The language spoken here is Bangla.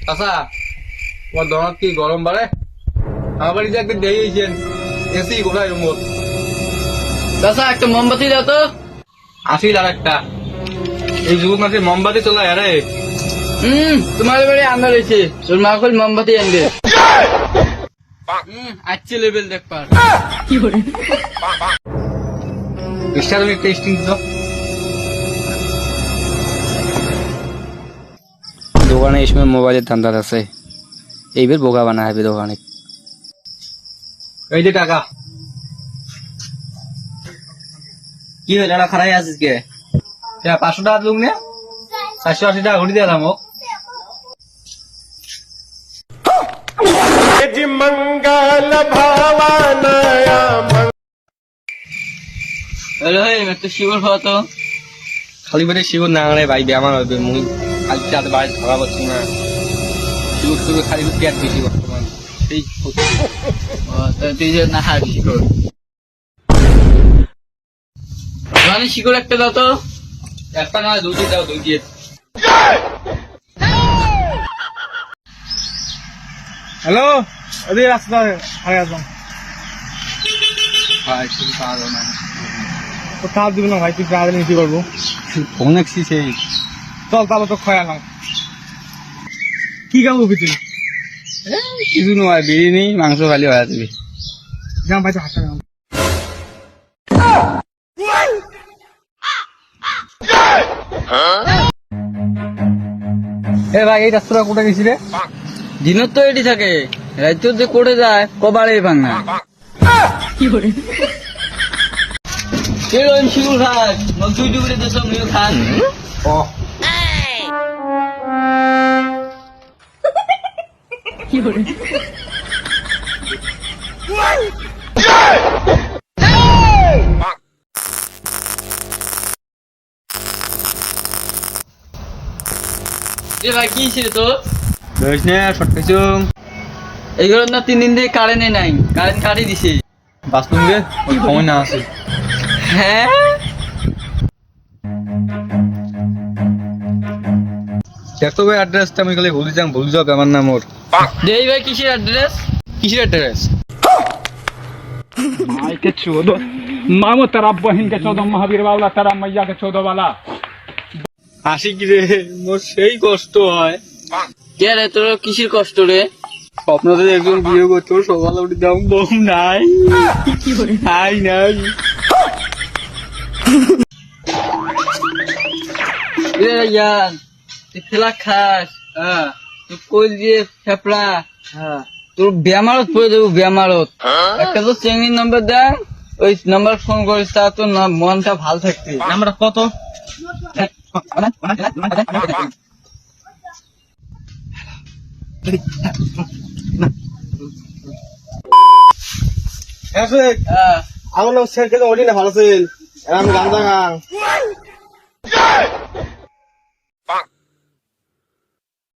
চাচা তোমার দরদ কি গরম বাড়ে? আমার বাড়িতে একদিন দিয়ে গেছেন এসি কোথায় রুমত? চাচা একটা মোমবাতি দাও তো। আসিল আর একটা এই যুগ মাসে মোমবাতি চলে আরে তোমার বাড়ি আন্দার হয়েছে, তোর মা কল মোমবাতি আনবে। আচ্ছা লেভেল দেখ পার বিশটা তুমি টেস্টিং দিত দোকানে এই সময় মোবাইলের ধান্দা আছে, এইবার বোকা বানা হবে দোকানে। এই যে টাকা কি হলো, এটা খারাই আছিস কে? 500 টাকা লুক নে 480 টাকা ঘুরি দিলাম ও मंगल भावानया হ্যালো হে একটু শিওর হও তো। খালি পেটে শিওর না রে ভাই বেমার হবে মুই খালি চাতে বাইরে ধরা পাচ্ছি না শিওর শিওর খালি পেট বেশি বর্তমান এই তুই যে না হার শিকড় মানে শিকড় একটা দাও তো। একটা না দুইটি দাও দুইটি হ্যালো ওদের রাস্তা হয়ে আসলাম ভাই শুধু পারো না, তো কাজ দিবি না ভাই তুই কাজ নিতে পারবো ফোন একছি সেই চল তাহলে তো খয়া না কি খাবো তুই কিছু নয়, বিরিয়ানি মাংস খালি হয়ে যাবে। যাম ভাই তো হাঁটা যাম এ ভাই এই রাস্তাটা কোথায় গেছি রে? দিনত তো এটি থাকে, রাজ্য যে করে যায় কবারে ভাঙা। কে রহিম শিকড় খাস তুই ডুবরে দেশ আমিও খান। ও এ ভাই কি ছিল তো? ধরিস না শর্ট পেছুম এইগুলো না 3 দিন থেকে কারেন্টে নাই, কারেন্ট কাটি দিছে। বাস্তব রে ওই সময় না আছে হ্যাঁ দেখতো ভাই অ্যাড্রেসটা আমি খালি ভুল যাও আমার নাম ওর দেই ভাই কিসের অ্যাড্রেস? কিসের অ্যাড্রেস? माई के 14 मामो तेरा बहन के 14 महावीर वाला तेरा मैया के 14 वाला। হাসি কি রে মোর সেই কষ্ট হয় কে রে তোর কিসের কষ্ট রে? স্বপ্নতে একজন বিয়ে করতো সকালে উঠে দাম বম নাই নাই নাই এ ইয়ার তুই খেলা খাস, হ্যাঁ তুই কইল যে ফেপড়া, হ্যাঁ তোর বেমারত পড়ে দেবো বেমারত। একটা তো চেঙ্গির নাম্বার দেন, ওই নাম্বার ফোন করিস, তা তোর মনটা ভালো থাকবে। নাম্বারটা কত? হ্যাঁ আমার নাম শেখ ওটি না ভালো ছিল আমি গান গান